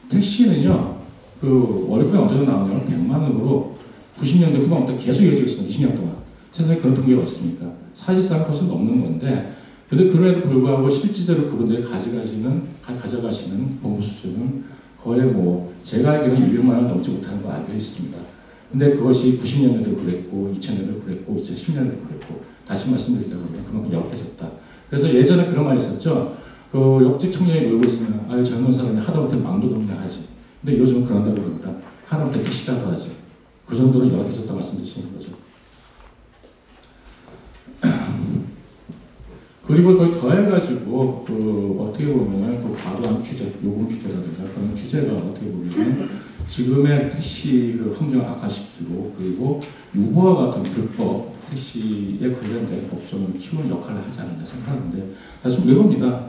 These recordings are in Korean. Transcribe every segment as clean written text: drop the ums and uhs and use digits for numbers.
택시는요, 그 월급이 어디서 나오냐면 100만 원으로 90년대 후반부터 계속 이어지고 있습니다. 20년 동안. 세상에 그런 통계가 있습니까? 사실상 그것은 넘는 건데, 근데 그럼에도 불구하고 실질적으로 그분들이 가져가시는 보험 수수료는 거의 뭐 제가 알기로는 200만 원 넘지 못하는 거 알고 있습니다. 근데 그것이 90년대도 그랬고 2000년대도 그랬고 2010년대도 그랬고 다시 말씀드리려고 하면 그만큼 약해졌다. 그래서 예전에 그런 말이 있었죠. 그 역직 청년이 놀고 있으면 아유 젊은 사람이 하다못해 망도동이나 하지. 근데 요즘은 그런다고 그럽니다. 하다못해 택시라도 하지. 그 정도로 열악해졌다 말씀드리시는 거죠. 그리고 그걸 더해가지고 그 어떻게 보면은 그 과도한 규제, 요금 규제라든가 그런 규제가 어떻게 보면은 지금의 택시 그 환경을 악화시키고 그리고 유보와 같은 불법 택시에 관련된 업종을 키우는 역할을 하지 않나 생각하는데 사실 이겁니다.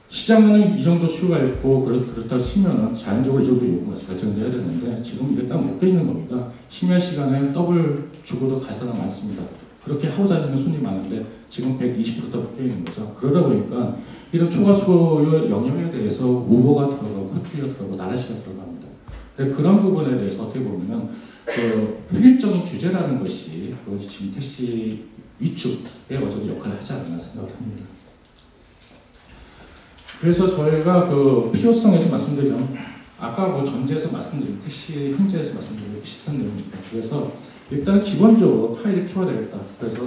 시장에는 이 정도 수요가 있고 그렇다 치면은 자연적으로 이 정도 요구가 결정돼야 되는데 지금 이게 딱 묶여 있는 겁니다. 심야 시간에 더블 주고도 갈 사람 많습니다. 그렇게 하고자 하는 손님이 많은데 지금 120%가 묶여 있는 거죠. 그러다 보니까 이런 초과수요 영역에 대해서 우버가 들어가고 호텔가 들어가고 나라시가 들어갑니다. 그런 부분에 대해서 어떻게 보면은 그 획일적인 규제라는 것이 그것이 지금 택시 위축에 어쩌도 역할을 하지 않나 생각을 합니다. 그래서 저희가 그 필요성에서 말씀드리자면 아까 뭐 전제에서 말씀드린 택시 현재에서 말씀드린 비슷한 내용입니다. 그래서 일단 기본적으로 파일을 키워야 되겠다. 그래서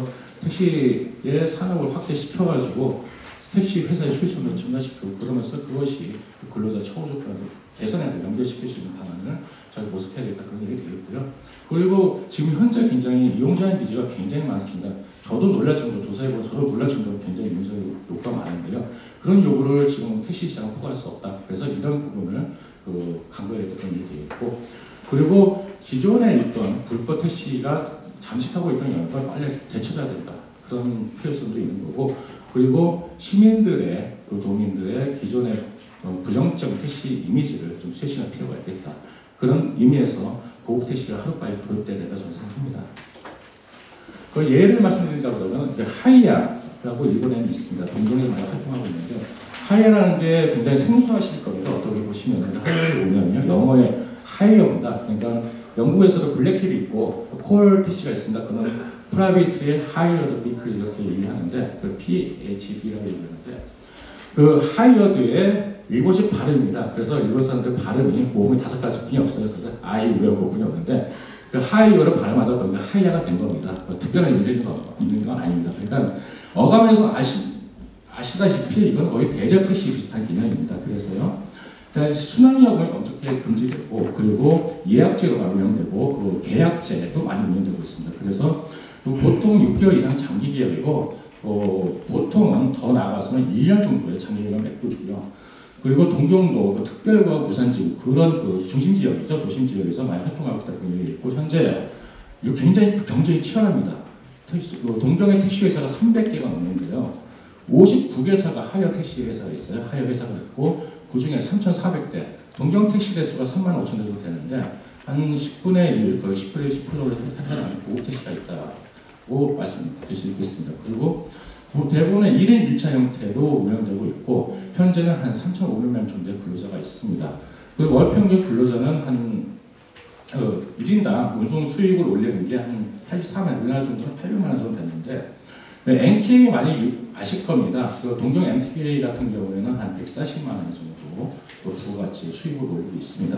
택시의 산업을 확대시켜가지고 택시 회사의 수익성을 증가시키고 그러면서 그것이 근로자 처우 조건을 개선해야 연결시킬 수 있는 방안을 잘 모색해야 되겠다. 그런 얘기 되겠고요. 그리고 지금 현재 굉장히 이용자의 니즈가 굉장히 많습니다. 저도 놀랄 정도로 조사해보면 저도 놀랄 정도로 굉장히 이용자 요구가 많은데요. 그런 요구를 지금 택시 시장은 포괄할 수 없다. 그래서 이런 부분을 강구해야 되겠다. 그런 얘기 되겠고 그리고 기존에 있던 불법 택시가 잠식하고 있던 영역을 빨리 되찾아야 된다. 그런 필요성도 있는 거고 그리고 시민들의 도민들의 기존의 부정적 택시 이미지를 좀 쇄신할 필요가 있겠다. 그런 의미에서 고급 택시가 하루빨리 도입돼야 된다 저는 생각합니다. 그 예를 말씀드리자고 그러면 하이야라고 일본에는 있습니다. 동경에 많이 활동하고 있는데 하이야라는 게 굉장히 생소하실 겁니다. 어떻게 보시면 하이야를 보면요 영어에 하이어입니다. 그러니까 영국에서도 블랙힐이 있고 콜 택시가 있습니다. 그는 프라이빗의 하이어드 비클 이렇게 얘기하는데 그 PHV라고 얘기하는데 그 하이어드의 일본식 발음입니다. 그래서 일본 사람들 발음이 모음이 5가지뿐이 없어요. 그래서 아이, 우여, 고뿐이 없는데 그 하이어를 발음하다 보니까 하이야가 된 겁니다. 특별한 의미가 있는 건 아닙니다. 그러니까 어감에서 아시다시피 이건 거의 대절 택시 비슷한 개념입니다. 그래서요. 순환요금이 엄청나게 금지되고 그리고 예약제도가 운영되고 계약제도 많이 운영되고 있습니다. 그래서 보통 6개월 이상 장기 계약이고 보통은 더 나아가서는 1년 정도의 장기 계약을 맺고 있고요. 그리고 동경도 특별과 무산지구 그런 중심 지역이죠. 도심 지역에서 많이 활동하고 있다 그런 얘기 있고 현재 굉장히 경쟁이 치열합니다. 동경의 택시 회사가 300개가 넘는데요. 59개사가 하이어 택시 회사가 있어요. 하이어 회사가 있고 그 중에 3,400대, 동경 택시 대수가 35,000대 정도 되는데 한 10분의 1, 거의 10분의 10%를 해당하는 고급 택시가 있다고 말씀드릴 수 있겠습니다. 그리고 대부분의 1인 1차 형태로 운영되고 있고 현재는 한 3,500명 정도의 근로자가 있습니다. 그리고 월 평균 근로자는 한 1인당 운송 수익을 올리는 게 한 84만 원, 우리나라 정도는 800만 원 정도 되는데 NK 많이 아실 겁니다. 동경 MTA 같은 경우에는 한 140만 원 정도 부가가치 수익을 올리고 있습니다.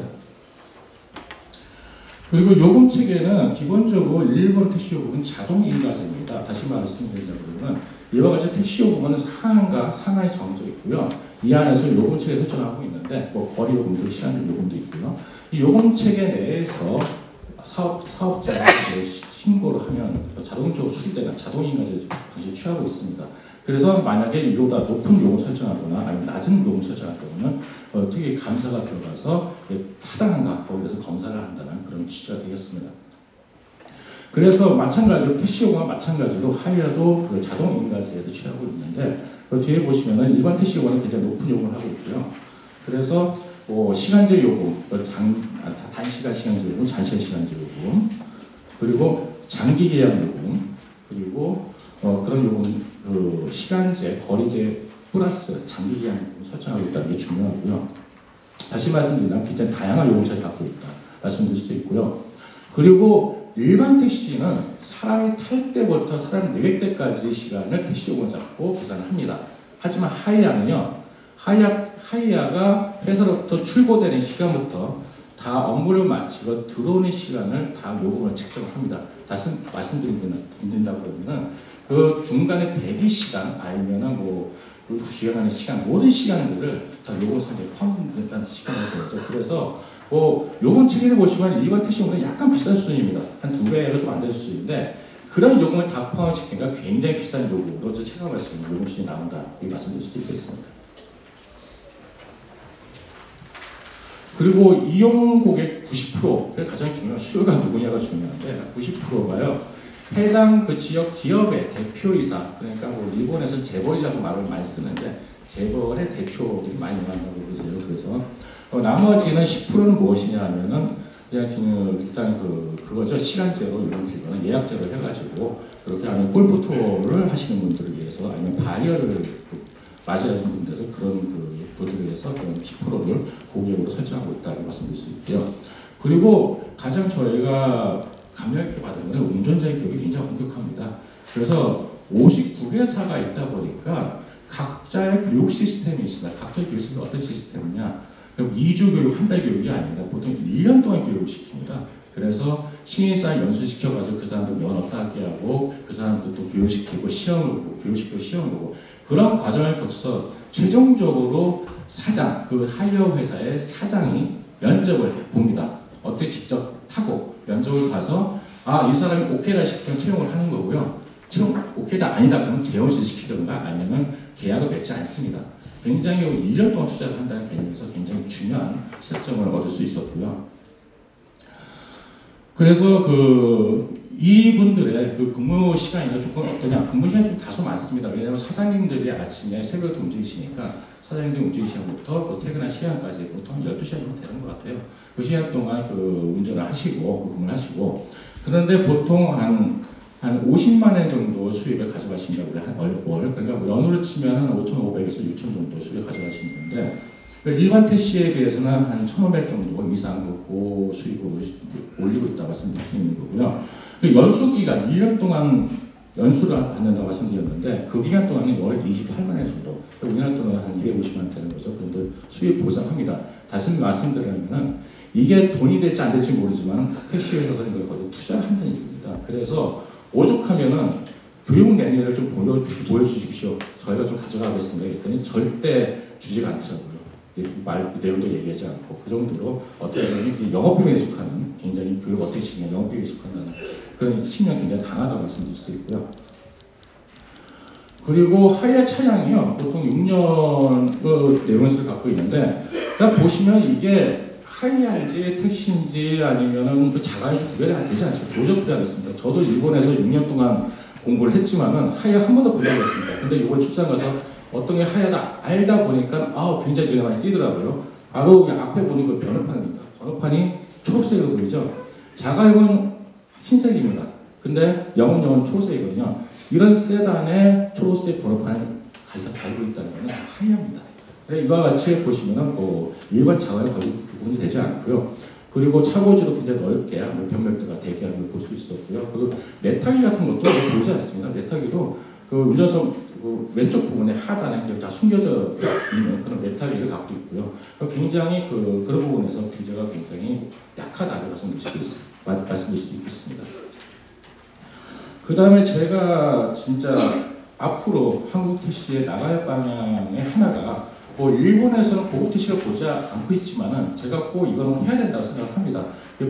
그리고 요금 체계는 기본적으로 일본 택시 요금은 자동 인가제입니다. 다시 말씀드리자면 이와 같이 택시 요금은 상한과 상하이 정해져 있고요. 이 안에서 요금 체계 설정하고 있는데 거리 요금도 시간적 요금도 있고요. 이 요금 체계 내에서 사업자가 신고를 하면 자동적으로 수리되는 자동인가제 방식을 취하고 있습니다. 그래서 만약에 이보다 높은 요금 설정하거나 아니면 낮은 요금 설정할 경우는 특히 감사가 들어가서 타당한가 거기에 대해서 검사를 한다는 그런 취지가 되겠습니다. 그래서 마찬가지로 택시 요금과 마찬가지로 하이어도 자동인가제에서 취하고 있는데 뒤에 보시면은 일반 택시 요금은 굉장히 높은 요금을 하고 있고요. 그래서 시간제 요금, 단시간 시간제 요금, 장시간 시간제 요금, 그리고 장기 계약 요금, 그리고 그런 요금, 시간제, 거리제 플러스 장기 계약 요금 설정하고 있다는 게 중요하고요. 다시 말씀드리면 굉장히 다양한 요금차를 갖고 있다 말씀드릴 수 있고요. 그리고 일반 택시는 사람이 탈 때부터 사람이 내릴 때까지 시간을 택시 요금을 잡고 계산을 합니다. 하지만 하이야는요, 하이야가 회사로부터 출고되는 시간부터 다 업무를 마치고 들어오는 시간을 다 요금을 책정을 합니다. 다시 말씀드린다고 그러면은 그 중간에 대기 시간 아니면은 뭐 주행하는 시간, 모든 시간들을 다 요금 상자에 포함된다는 시간을 되죠. 그래서 뭐 요금 체계를 보시면 일반 택시보다 약간 비싼 수준입니다. 한 2배가 좀 안 될 수준인데 그런 요금을 다 포함시키니까 굉장히 비싼 요금으로 체감할 수 있는 요금 수준이 나온다. 이 말씀드릴 수 있겠습니다. 그리고 이용 고객 90%가 가장 중요한 수요가 누구냐가 중요한데 90%가요. 해당 그 지역 기업의 대표이사, 그러니까 뭐 일본에서 재벌이라고 말을 많이 쓰는데 재벌의 대표들이 많이 만나고 그러세요. 그래서 나머지는 10%는 무엇이냐 하면은 그냥 일단 그거죠. 시간제로 이런 필요는 예약제로 해가지고 그렇게 아니면 골프 투어를 하시는 분들을 위해서 아니면 바이어를 맞이하시는 분들에서 그런 분들을 위해서 그런 10%를 고객으로 설정하고 있다고 말씀드릴 수 있고요. 그리고 가장 저희가 감명 깊게 받은 건 운전자의 교육이 굉장히 엄격합니다. 그래서 59개사가 있다 보니까 각자의 교육 시스템이 있습니다. 각자의 교육 시스템이 어떤 시스템이냐? 2주 교육, 한 달 교육이 아닙니다. 보통 1년 동안 교육을 시킵니다. 그래서 신입사 연수시켜가지고 그 사람들 면허 따게 하고 그 사람들 또 교육시키고 시험을 보고 교육시키고 시험을 보고 그런 과정을 거쳐서 최종적으로 사장, 그 하이어 회사의 사장이 면접을 봅니다. 어떻게 직접 타고 면접을 봐서 이 사람이 오케이다 싶으면 채용을 하는 거고요. 채용 오케이다 아니다 그러면 재원시 시키든가 아니면 계약을 맺지 않습니다. 굉장히 1년 동안 투자를 한다는 개념에서 굉장히 중요한 실점을 얻을 수 있었고요. 그래서 이분들의 근무 시간이 조금 어떠냐? 근무 시간이 좀 다소 많습니다. 왜냐하면 사장님들이 아침에 새벽에 움직이시니까 사장님들 움직이는 시간부터 퇴근한 시간까지 보통 12시간 정도 되는 것 같아요. 그 시간 동안 운전을 하시고 근무를 하시고 그런데 보통 한 50만 원 정도 수입을 가져가신다고 그래요. 월. 그러니까 연으로 치면 한 5,500에서 6,000 정도 수입을 가져가시는데 일반 택시에 비해서는 한 1,500 정도 이상 고수입을 올리고 있다고 말씀드릴 수 있는 거고요. 연수 기간, 1년 동안 연수를 받는다고 말씀드렸는데 그 기간 동안은 월 28만 원 정도, 우리나라 돈은 한 250만 원 되는 거죠. 그런데 수입 보상합니다. 다시 말씀드리면 이게 돈이 될지 안 될지 모르지만 택시 회사가 이걸 거의 투자한다는 얘기입니다. 그래서 오죽하면은 교육 매뉴얼을 좀 보여주십시오. 저희가 좀 가져가겠습니다. 그랬더니 절대 주지가 않더라고요. 내용도 얘기하지 않고 그 정도로 어떻게 보면 영업비밀에 속하는 굉장히 교육 어떻게 지키냐 영업비밀에 속한다는 그런 신념이 굉장히 강하다고 말씀드릴 수 있고요. 그리고 하이야 차량이요 보통 6년 내연수를 갖고 있는데 보시면 이게 하이야인지 택시인지 아니면은 자가인지 구별이 안 되지 않습니까? 도저히 구별이 안 됐습니다. 저도 일본에서 6년 동안 공부를 했지만은 하이야 한 번도 본 적이 없습니다. 근데 이걸 출장 가서 어떤 게 하야다 알다 보니까 굉장히 눈에 많이 띄더라고요. 바로 그냥 앞에 보는 그 번호판입니다. 번호판이 초록색으로 보이죠. 자가용은 흰색입니다. 근데 영업용은 초록색이거든요. 이런 세단에 초록색 번호판을 달고 있다는 것은 하야입니다. 이와 같이 보시면은 일반 자가용 거의 구분이 되지 않고요. 그리고 차고지도 굉장히 넓게 변별대가 대기하는 걸 볼 수 있었고요. 그리고 메타기 같은 것도 보이지 않습니다. 메타기도 운전석 왼쪽 부분에 하단에 다 숨겨져 있는 그런 메탈리를 갖고 있고요. 굉장히 그런 부분에서 규제가 굉장히 약하다고 말씀드릴 수 있겠습니다. 그 다음에 제가 진짜 앞으로 한국 택시의 나갈 방향의 하나가 일본에서는 고급 택시를 보지 않고 있지만은 제가 꼭 이거는 해야 된다고 생각합니다.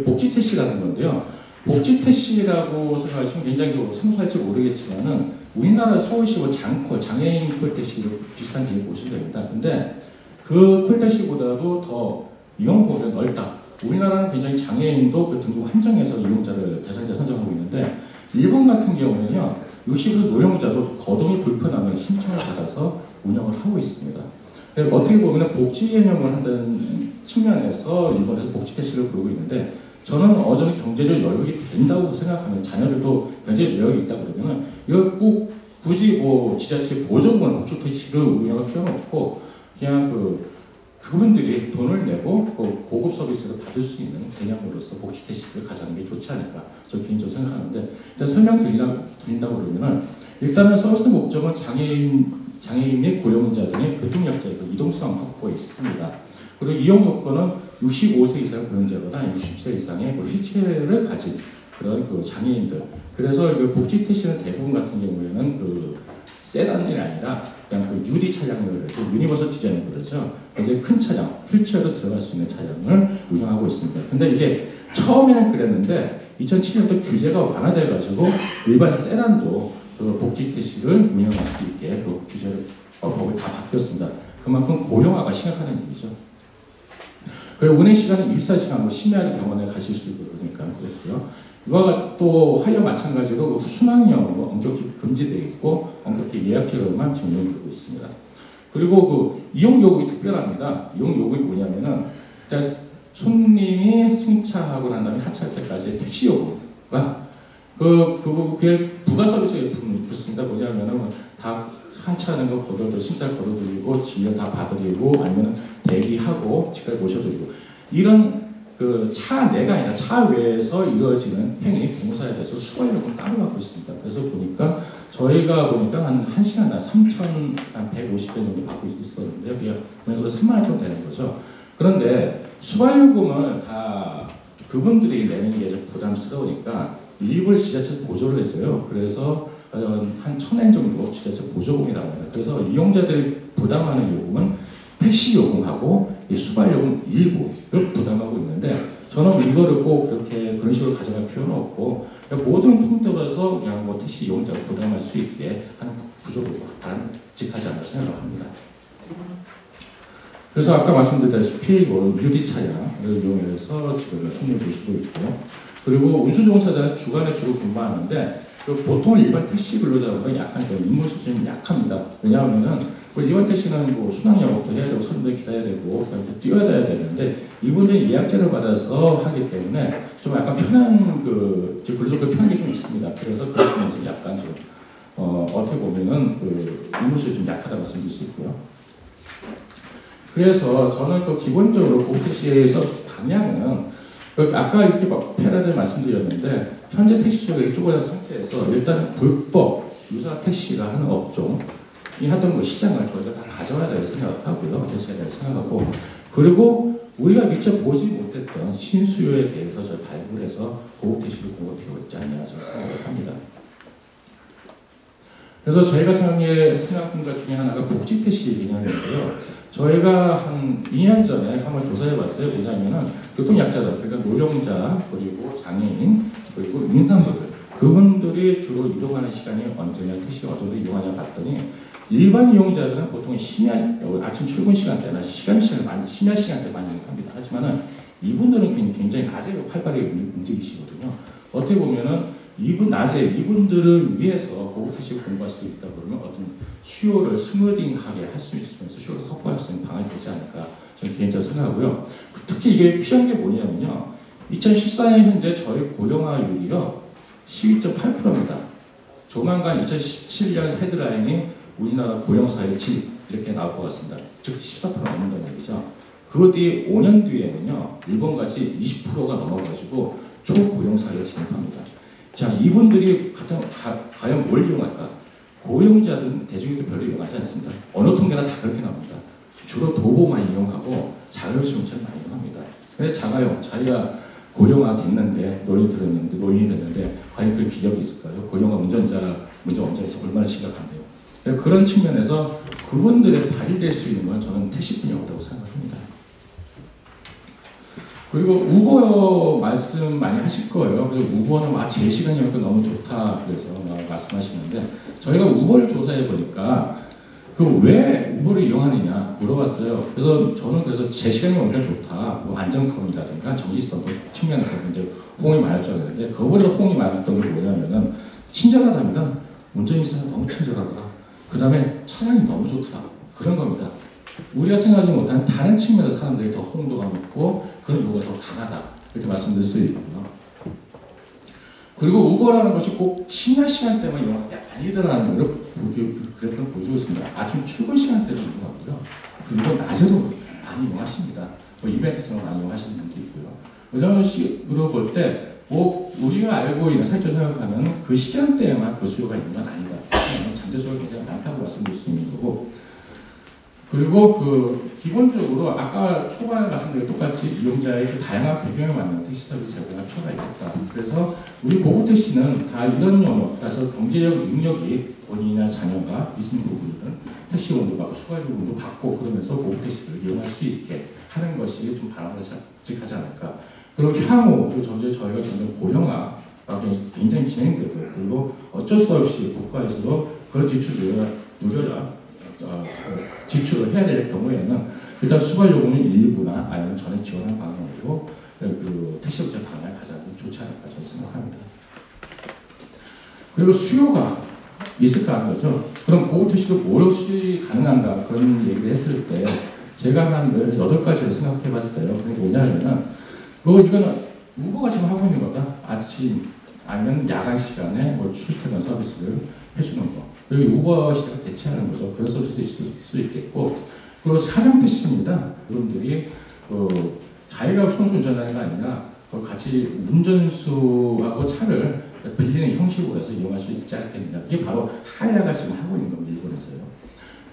복지 택시라는 건데요. 복지 택시라고 생각하시면 굉장히 생소할지 모르겠지만은 우리나라 서울시 장애인 콜택시 비슷한 개념 보시면 됩니다. 근데 그 콜택시보다도 더 이용 범위가 넓다. 우리나라는 굉장히 장애인도 등급 한정해서 이용자를 대상자 선정하고 있는데 일본 같은 경우는요 60세 노령자도 거동이 불편하면 신청을 받아서 운영을 하고 있습니다. 어떻게 보면 복지 개념을 한다는 측면에서 일본에서 복지 택시를 부르고 있는데 저는 어느 경제적 여력이 된다고 생각하면 자녀들도 경제적 여력이 있다 그러면은 이걸 꼭 굳이 지자체 보조금을 복지 택시를 운영할 필요는 없고 그냥 그분들이 돈을 내고 고급 서비스를 받을 수 있는 개념으로서 복지 택시를 가져가는 게 좋지 않을까 저는 개인적으로 생각하는데 일단 설명드린다고 그러면은 일단은 서비스 목적은 장애인 및 고령자 등의 교통약자의 이동성 확보에 있습니다. 그리고 이용 요건은 65세 이상의 고령자거나 60세 이상의 휠체어를 가진 그런 장애인들. 그래서 복지 택시는 대부분 같은 경우에는 세단이 아니라 그냥 유리 차량을 유니버설 디자인을 그러죠. 굉장히 큰 차량, 휠체어로 들어갈 수 있는 차량을 운영하고 있습니다. 근데 이게 처음에는 그랬는데 2007년부터 규제가 완화돼가지고 일반 세단도 복지 택시를 운영할 수 있게 규제를 법이 다 바뀌었습니다. 그만큼 고령화가 심각하다는 얘기죠. 그리고 운행 시간은 24시간 심야의 병원에 가실 수 있고 그러니까 그렇고요. 이와 또 하여 마찬가지로 순항형으로 엄격히 금지되어 있고 엄격히 예약제로만 지금 운영되고 있습니다. 그리고 이용 요금이 특별합니다. 이용 요금이 뭐냐면은 일단 손님이 승차하고 난 다음에 하차할 때까지 택시 요금과 그게 부가 서비스에 붙습니다. 뭐냐면은 다 하차하는 거 거둬도 승차 걸어드리고 지연 다 봐드리고 아니면 대기하고 집까지 모셔드리고 이런 차 내가 아니라 차 외에서 이루어지는 행위 공사에 대해서 수강료금 따로 받고 있습니다. 그래서 보니까 저희가 보니까 한 1시간당 3,150원 정도 받고 있었는데 그게 그래서 3만 원 정도 되는 거죠. 그런데 수강료금을 다 그분들이 내는 게 좀 부담스러우니까 일부를 지자체에서 보조를 해서요. 그래서 한 1,000엔 정도 지자체 보조금이 나옵니다. 그래서 이용자들이 부담하는 요금은 택시 요금하고 이 수발요금 일부를 부담하고 있는데 저는 이거를 꼭 그런 식으로 가져갈 필요는 없고 모든 통틀어서 그냥 택시 이용자가 부담할 수 있게 하는 구조도 바람직하지 않나 생각을 합니다. 그래서 아까 말씀드렸다시피 유리 차량을 이용해서 지금 손님 모시고 있고 그리고 운수종사자는 주간에 주로 근무하는데 보통 일반 택시 근로자보다 약간 임무 수준이 약합니다. 왜냐하면은 일반 택시는 순항 영업도 해야 되고 손님들 기다려야 되고 뛰어야 되는데 이분들이 예약제를 받아서 하기 때문에 좀 약간 편한 근로조건 편한 게 좀 있습니다. 그래서 그런 면에서 약간 좀 어떻게 보면은 임무 수준이 좀 약하다고 말씀드릴 수 있고요. 그래서 저는 기본적으로 고택시의 서비스 방향은 아까 이렇게 패러디를 말씀드렸는데 현재 택시 쪽에 쪼개진 상태에서 일단 불법 유사 택시가 하는 업종이 하던 시장을 저희가 다 가져와야 된다고 생각하고요. 대체해야 된다고 생각하고 그리고 우리가 미처 보지 못했던 신수요에 대해서 저희 발굴해서 고급 택시를 공급할 필요가 있지 않나 저는 생각을 합니다. 그래서 저희가 생각한 것 중에 하나가 복지 택시 개념인데요. 저희가 한 2년 전에 한번 조사해봤어요. 뭐냐면은 교통약자들, 그러니까 노령자, 그리고 장애인, 그리고 임산부들 그분들이 주로 이동하는 시간이 언제냐, 택시가 어느 정도 이용하냐 봤더니 일반 이용자들은 보통 아침 출근 시간대나 심야 시간대 많이 이용합니다. 하지만은 이분들은 굉장히 낮에 활발하게 움직이시거든요. 어떻게 보면은 낮에 이분들을 위해서 고급 택시를 공부할 수 있다 그러면 어떤 수요를 스무딩하게 할 수 있으면서 수요를 확보할 수 있는 방안이 되지 않을까 저는 개인적으로 생각하고요. 특히 이게 필요한 게 뭐냐면요. 2014년 현재 저희 고령화율이요 12.8%입니다. 조만간 2017년 헤드라인이 우리나라 고령사회 질 이렇게 나올 것 같습니다. 즉 14% 넘는다는 얘기죠. 그 뒤 5년 뒤에는요 일본같이 20%가 넘어가지고 초고령사회에 진입합니다. 자, 이분들이 과연 뭘 이용할까? 고령자들은 대중교통 별로 이용하지 않습니다. 어느 통계나 다 그렇게 나옵니다. 주로 도보만 이용하고 자가용 승용차를 많이 이용합니다. 근데 자가용, 자기가 고령화 됐는데, 노인이 됐는데, 과연 그 기력이 있을까요? 고령화 운전자에서 얼마나 심각한데요. 그런 측면에서 그분들의 발휘될 수 있는 건 저는 택시뿐이 없다고 생각합니다. 그리고 우버 말씀 많이 하실 거예요. 그래서 우버는 제 시간이니까 너무 좋다 그래서 말씀하시는데 저희가 우버를 조사해 보니까 왜 우버를 이용하느냐 물어봤어요. 그래서 저는 제 시간이 엄청 좋다. 안정성이라든가 정기성 측면에서 이제 호응이 많을 줄 알았는데 그거보다 호응이 많았던 게 뭐냐면은 친절하답니다. 운전기사가 너무 친절하더라. 그 다음에 차량이 너무 좋더라. 그런 겁니다. 우리가 생각하지 못하는 다른 측면에서 사람들이 더 호응도가 높고 그런 요구가 더 강하다 이렇게 말씀드릴 수 있고요. 그리고 우버라는 것이 꼭 심야 시간대만 이용할 게 아니더라는 걸 그래프를 보여주고 있습니다. 아침 출근 시간대도 이용하고요. 그리고 낮에도 많이 이용하십니다. 뭐 이벤트성을 많이 이용하시는 분도 있고요. 이런 식으로 볼 때 뭐 우리가 알고 있는 사회적으로 생각하면 그 시간대에만 그 수요가 있는 건 아니다. 잠재 수요가 굉장히 많다고 말씀드릴 수 있는 거고, 그리고 그 기본적으로 아까 초반에 말씀드린 똑같이 이용자의 그 다양한 배경에 맞는 택시 서비스 제공할 필요가 있겠다. 그래서 우리 고급 택시는 다 이런 용어, 그래서 경제적 능력이 본인이나 자녀가 있는 부분이든 택시 운도 받고 수가료 운도 받고 그러면서 고급 택시를 이용할 수 있게 하는 것이 좀 바람직하지 않을까. 그리고 향후 저희가 점점 고령화가 굉장히 진행되고, 그리고 어쩔 수 없이 국가에서도 그런 지출을 지출을 해야 될 경우에는 일단 수발 요금은 일부나 아니면 전액 지원하는 방향으로 그 택시업체 방향을 가자면 좋지 않을까 저는 생각합니다. 그리고 수요가 있을까 하는 거죠. 그럼 고급 택시도 무엇이 가능한가 그런 얘기를 했을 때 제가 한 8가지를 생각해 봤어요. 그게 뭐냐면은 이거는 우버가 지금 하고 있는 거다. 아침 아니면 야간 시간에 뭐 출퇴근 서비스를 해주는 거. 그리고 우버 시대가 대체하는 거죠. 그런 서비스 있을 수 있겠고, 그리고 사장 택시입니다. 여러분들이 자기가 선수 운전하는 게 아니라 같이 운전수하고 차를 빌리는 형식으로 해서 이용할 수 있지 않겠느냐. 그게 바로 하야가 지금 하고 있는 겁니다. 일본에서요.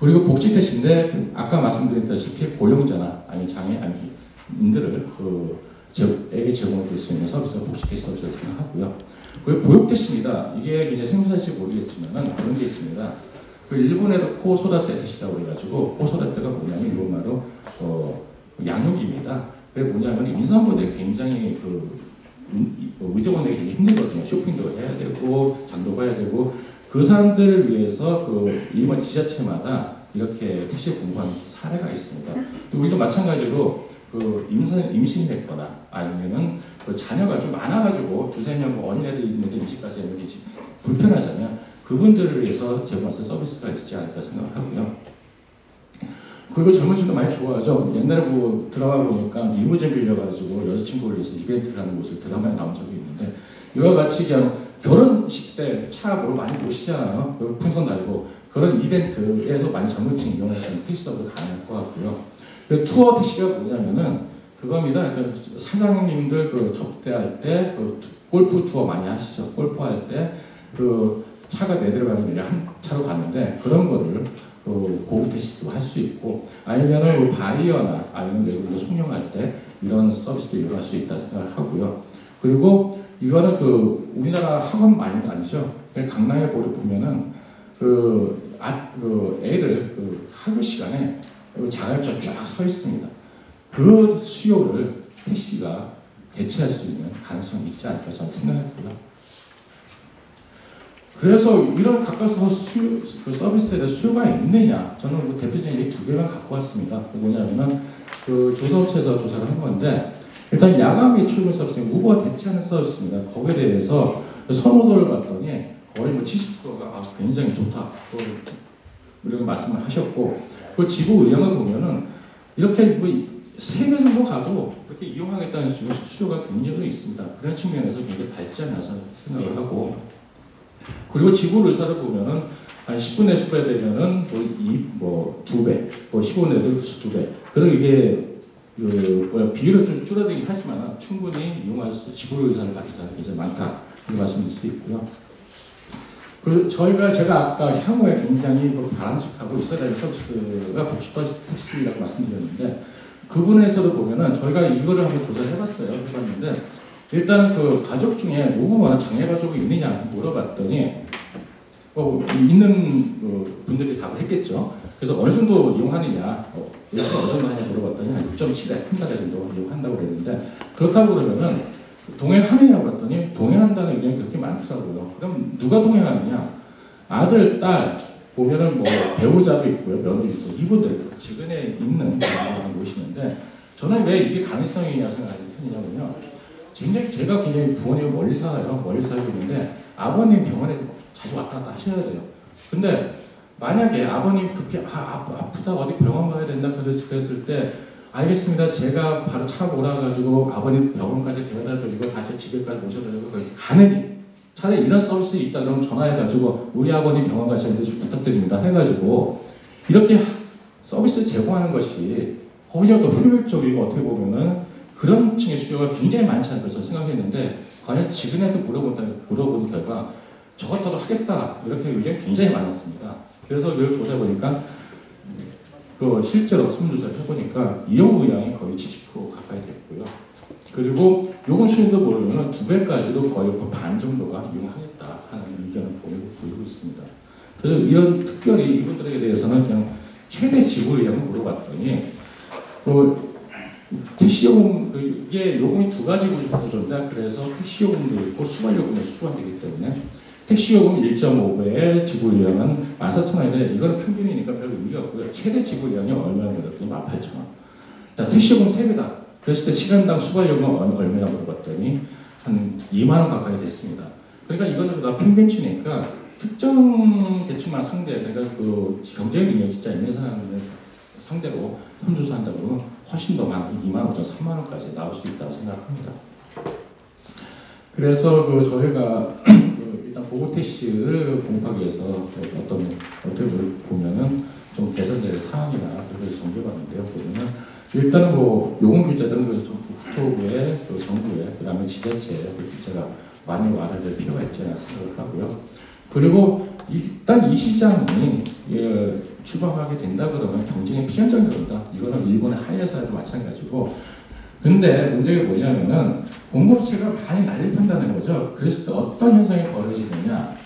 그리고 복지 택시인데 아까 말씀드렸다시피 고령자나 아니면 장애인들을 에게 제공될 수 있는 서비스가 복지 택시 서비스를 생각하고요. 그리고 보육 택시입니다. 이게 굉장히 생소할지 모르겠지만 그런 게 있습니다. 그 일본에도 코소다테 택시라고 그래가지고, 코소다테가 뭐냐면 일본말로 양육입니다. 그게 뭐냐면 임산부들이 굉장히 의료원들이 굉장히 힘들거든요. 쇼핑도 해야 되고 장도 봐야 되고, 그 사람들을 위해서 일본 지자체마다 이렇게 택시 공부하는 사례가 있습니다. 우리도 마찬가지로 임신했거나 아니면은 자녀가 좀 많아가지고 두세 명 어린애들 있는데 임신까지 하는 게 불편하잖아요. 그분들을 위해서 제공할 서비스가 있지 않을까 생각을 하고요. 그리고 젊은 층도 많이 좋아하죠. 옛날에 드라마 보니까 리무진 빌려가지고 여자친구를 위해서 이벤트를 하는 모습 드라마에 나온 적이 있는데, 이와 같이 그냥 결혼식 때 차 많이 모시잖아요. 풍선 달고 그런 이벤트에서 많이 젊은 층이 이용할 수 있는 택시 서비스가 가능할 것 같고요. 투어 택시가 뭐냐면은 그겁니다. 사장님들 접대할 때 골프 투어 많이 하시죠. 골프할 때 차가 4대로 가는 게 한 차로 가는데 그런 거를 고급 택시도 할 수 있고, 아니면은 바이어나 아니면 외국에서 송영할 때 이런 서비스도 이용할 수 있다 생각을 하고요. 그리고 이거는 우리나라 학원 많이 다니죠. 강남에 보면은 애들 학교 시간에 자가용차 쫙 서 있습니다. 그 수요를 택시가 대체할 수 있는 가능성이 있지 않을까 저는 생각했고요. 그래서 이런 가까워서 서비스에 대한 수요가 있느냐, 저는 대표적인 2개만 갖고 왔습니다. 뭐냐면은 조사업체에서 조사를 한 건데, 일단 야간 및 출근 서비스는 우버가 대체하는 서비스입니다. 거기에 대해서 선호도를 봤더니 거의 70%가 굉장히 좋다 이런 말씀을 하셨고, 그 지부 의향을 보면은 이렇게 3배 정도 가도 그렇게 이용하겠다는 수요가 굉장히 있습니다. 그런 측면에서 굉장히 밝지 않아서 생각을 하고, 그리고 지부 의사를 보면은 한 10분의 수배 되면은 2배, 15분에도 2배. 그런 이게 비율은 좀 줄어들긴 하지만 충분히 이용할 수, 지부 의사를 받는 사람이 굉장히 많다 이렇게 말씀드릴 수 있고요. 제가 아까 향후에 굉장히 바람직하고 있어야 될 서비스가 복지 택시라고 말씀드렸는데, 그 부분에서도 보면은 저희가 이거를 한번 조사를 해봤는데, 일단 가족 중에 노부모나 장애 가족이 있느냐 물어봤더니 있는 분들이 답을 했겠죠. 그래서 어느 정도 이용하느냐, 예치가 어느 정도 하냐 물어봤더니 한 6.7에 한 달에 정도 이용한다고 그랬는데, 그렇다고 그러면은 동행하느냐고 봤더니 동행한다는 의견이 그렇게 많더라고요. 그럼 누가 동행하느냐? 아들, 딸 보면은 배우자도 있고요, 며느리 있고, 이분들 주변에 있는 사람을 모시는데, 저는 왜 이게 가능성이냐 생각하는 편이냐면요. 제가 굉장히 부모님이 멀리 살아요. 멀리 살고 있는데 아버님 병원에 자주 왔다 갔다 하셔야 돼요. 근데 만약에 아버님 급히 아프다 어디 병원 가야 된다 그랬을 때, 알겠습니다. 제가 바로 차 몰아가지고 아버님 병원까지 데려다 드리고 다시 집에까지 모셔드리고 가느니, 차라리 이런 서비스 있다 그러면 전화해가지고 우리 아버님 병원 가시는데 좀 부탁드립니다 해가지고 이렇게 서비스 제공하는 것이 오히려 더 효율적이고 어떻게 보면은 그런 층의 수요가 굉장히 많지 않을까 저는 생각했는데 과연 직원한테 물어본 결과 저 같아도 하겠다 이렇게 의견이 굉장히 많았습니다. 그래서 이걸 조사해보니까 그 실제로 설문조사를 해보니까 이용 의향이 거의 70% 가까이 됐고요. 그리고 요금 수준도 보려면 2배까지도 거의 반 정도가 이용하겠다 하는 의견을 보이고 있습니다. 그래서 이런 특별히 이분들에 대해서는 그냥 최대 지불 의향을 물어봤더니 택시요금 이게 요금이 두 가지 구조인데 그래서 택시요금도 있고 수발요금이 수반되기 때문에 택시요금 1.5배의 지불 의향은 14,000원인데 이거는 평균이니까 별 의미가 없고요. 최대 지불 의향이 얼마나 물었더니 18,000원. 택시요금 3배다. 그랬을 때 시간당 수발요금은 얼마냐 물어봤더니 한 2만 원 가까이 됐습니다. 그러니까 이거는 다 평균치니까 특정 계층만 상대, 그러니까 그 경쟁 능력이 진짜 있는 사람을 상대로 설문조사한다 그러면 훨씬 더 많은 2만 5천, 3만 원까지 나올 수 있다고 생각합니다. 그래서 저희가 일단 고급 택시를 공급하기 위해서 어떻게 보면은 좀 개선될 사항이나 그런 것을 정해봤는데요. 보면은 일단은 요금 규제 등 국토부의 정부의 그다음에 지자체의 규제가 많이 완화될 필요가 있지 않나 생각을 하고요. 그리고 일단 이 시장이 추방하게 된다 그러면 경쟁이 피한정적이다. 이거는 일본의 하이에서도 마찬가지고. 근데 문제가 뭐냐면은 공급체가 많이 난립한다는 거죠. 그랬을 때 어떤 현상이 벌어지느냐.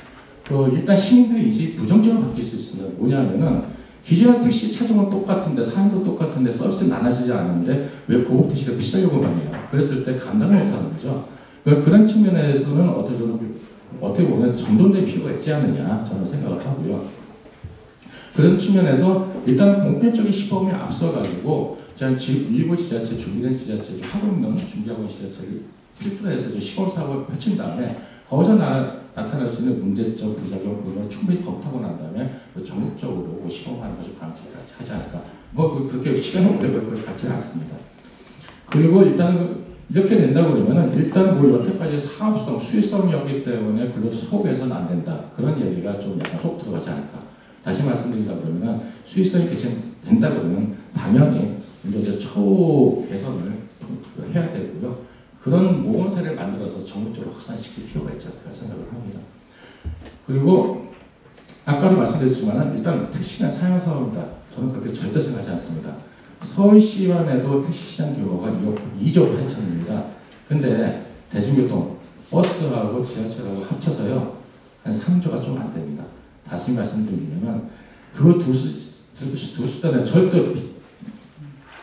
일단 시민들의 인식이 부정적으로 바뀔 수 있습니다. 뭐냐면은 기존의 택시 차종은 똑같은데 사람도 똑같은데 서비스는 나눠지지 않는데 왜 고급 택시가 비싸려고 하냐. 그랬을 때 감당을 못하는 거죠. 그런 측면에서는 어떻게 보면 정돈될 필요가 있지 않느냐 저는 생각을 하고요. 그런 측면에서 일단 본격적인 시범에 앞서가지고 일부 지자체, 준비된 지자체, 하고 있는 준비하고 있는 지자체를 필터해서 시범 사업을 펼친 다음에 거기서 나타날 수 있는 문제점, 부작용 그걸 충분히 검토하고 난 다음에 전국적으로 시범하는 것을 하지 않을까. 그렇게 시간이 오래 걸릴 것 같지는 않습니다. 그리고 일단 이렇게 된다고 그러면은 일단 여태까지 사업성, 수익성이었기 때문에 근로자 소급해서는 안 된다. 그런 얘기가 좀 약간 속 들어가지 않을까. 다시 말씀드리다 그러면 수익성이 개선된다 그러면 당연히 근로자 처우 개선을 해야 되고요. 그런 모범사를 만들어서 전국적으로 확산시킬 필요가 있지 않을까 생각을 합니다. 그리고 아까도 말씀드렸지만 일단 택시나 사용 사업이다. 저는 그렇게 절대 생각하지 않습니다. 서울시만 해도 택시시장 규모가 2조 8천입니다. 근데 대중교통, 버스하고 지하철하고 합쳐서요 한 3조가 좀 안 됩니다. 다시 말씀드리면 그 두 수단에 절대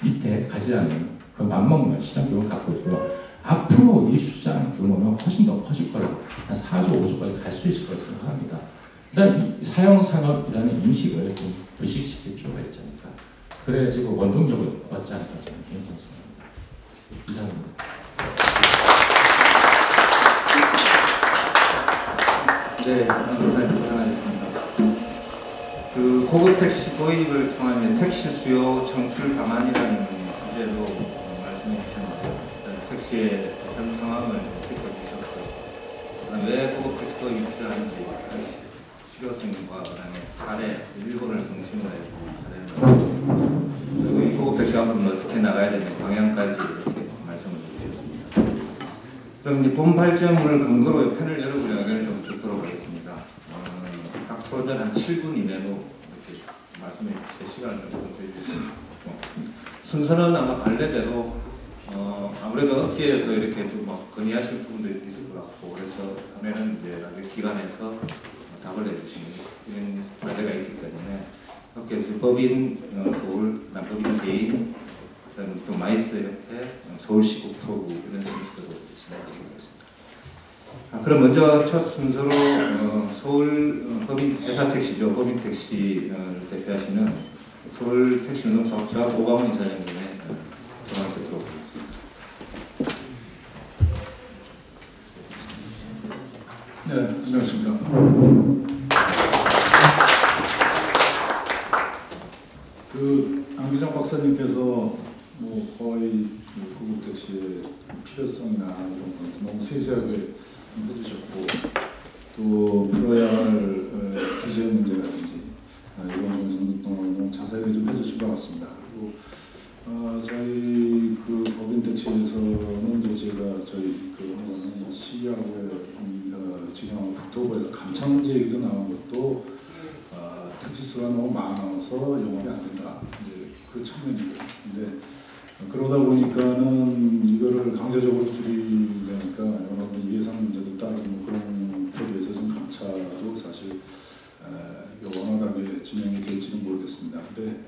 밑에 가지 않는 그 맞먹는 시장 규모를 갖고 있고요. 앞으로 이 시장 규모는 훨씬 더 커질 거라고 한 4조, 5조까지 갈 수 있을 거라고 생각합니다. 일단 이 사용산업이라는 인식을 좀 불식시킬 필요가 있지 않을까. 그래야지 원동력을 얻지 않을까 저는 개인적으로 생각합니다. 이상입니다. 네, 변호사님 고생하셨습니다. 고급 택시 도입을 통한 택시 수요 창출 방안이라는 주제로 말씀해 주셨는데요. 택시의 현 상황을 짚어주셨고, 왜 고급 택시 도입이 필요한지, 필요성과 그다음에 사례, 일본을 중심으로 해서 사례를 그리고 이 고급 택시 앞으로는 어떻게 나가야 되는 방향까지 이렇게 말씀을 주셨습니다. 그럼 이제 본 발전을 근거로 편을 열어보려 의견을 좀 듣도록 하겠습니다. 각 토론자는 한 7분 이내로 이렇게 말씀해 주실 시간을 좀 주시면 고맙습니다. 순서는 아마 관례대로 아무래도 업계에서 이렇게 좀 건의하실 부분들이 있을 것 같고 그래서 다음에는 이제 기관에서 답을 해주시는 이런 과제가 있기 때문에 업계에서 법인, 서울, 남법인 개인, 그다음에 또 마이스 협회, 서울시 국토부 이런 순서로 진행드리겠습니다. 그럼 먼저 첫 순서로 서울 법인 회사 택시죠. 법인 택시를 대표하시는 서울 택시운동사업자 오광훈 이사장님의 전화 듣도록 하겠습니다. 네, 안녕하십니까. 안규장 박사님께서 거의 고급 택시의 필요성이나 이런 건 너무 세세하게 해주셨고 또 풀어야 할 규제 문제라든지 이런 부분에서 너무 자세하게 좀 해주신 것 같습니다. 그리고 저희 그 법인 택시에서는 이제 제가 저희 그 시하고의 지금 국토부에서 감천 제의도 나온 것도 택시 수가 너무 많아서 영업이 안 된다. 이제 그 측면이에요. 근데 그러다 보니까는 이거를 강제적으로 줄이려니까 여러 예산 문제도 따르고 뭐 그런 게 대해서 좀 감차도 사실 이게 원활하게 진행이 될지는 모르겠습니다. 근데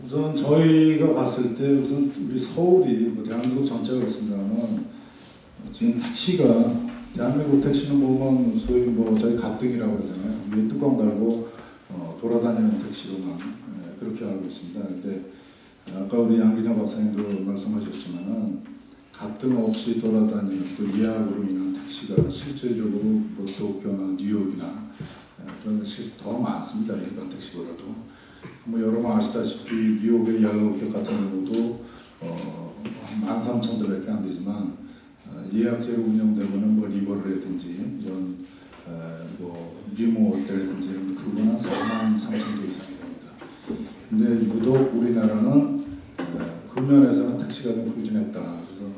우선 저희가 봤을 때 우선 우리 서울이 뭐 대한민국 전체가 그렇습니다만 지금 택시가 대한민국 택시는 보면 소위 뭐 저희 가등이라고 그러잖아요. 위에 뚜껑 달고 돌아다니는 택시로만 그렇게 알고 있습니다. 근데 아까 우리 양기정 박사님도 말씀하셨지만은 가등 없이 돌아다니는 또 예약으로 인한 택시가 실질적으로 뭐 도쿄나 뉴욕이나 그런 데 실제 더 많습니다. 일반 택시보다도. 뭐 여러분 아시다시피 뉴욕의 옐로우캡 같은 경우도 13,000대밖에 안 되지만 예약제로 운영되고는 뭐 리버를라든지 이런 뭐 리모라든지 이런 그거는 한 43,000대 이상이 됩니다. 근데 유독 우리나라는 그 면에서는 택시가 좀 부진했다. 그래서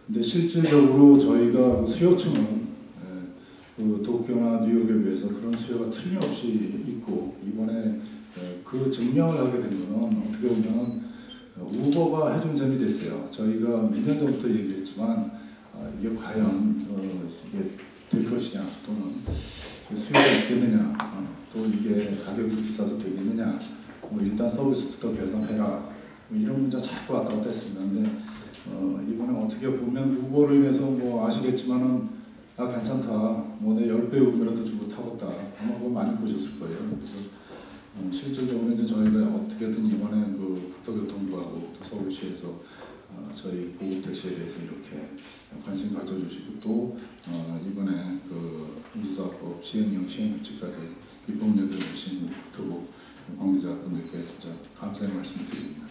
근데 실질적으로 저희가 그 수요층은 그 도쿄나 뉴욕에 비해서 그런 수요가 틀림없이 있고 이번에 그 증명을 하게 된 거는 어떻게 보면 우버가 해준 셈이 됐어요. 저희가 몇 년 전부터 얘기를 했지만 이게 과연 이게 될 것이냐 또는 수요가 있겠느냐 또 이게 가격이 비싸서 되겠느냐 뭐 일단 서비스부터 개선해라 뭐 이런 문제 자꾸 왔다 갔다 했습니다. 근데 이번에 어떻게 보면 우버로 인해서 뭐 아시겠지만은 괜찮다 뭐 내 10배 요금이라도 주고 타겠다 아마 그거 많이 보셨을 거예요. 그래서 실질적으로 이제 저희가 어떻게든 이번에 그 국토교통부하고 또 서울시에서 저희 보급택시에 대해서 이렇게 관심 가져주시고 또 이번에 그 공지사업법 시행령 시행규칙까지 입법 예고해 주신 국토부 관계자분들께 진짜 감사의 말씀을 드립니다.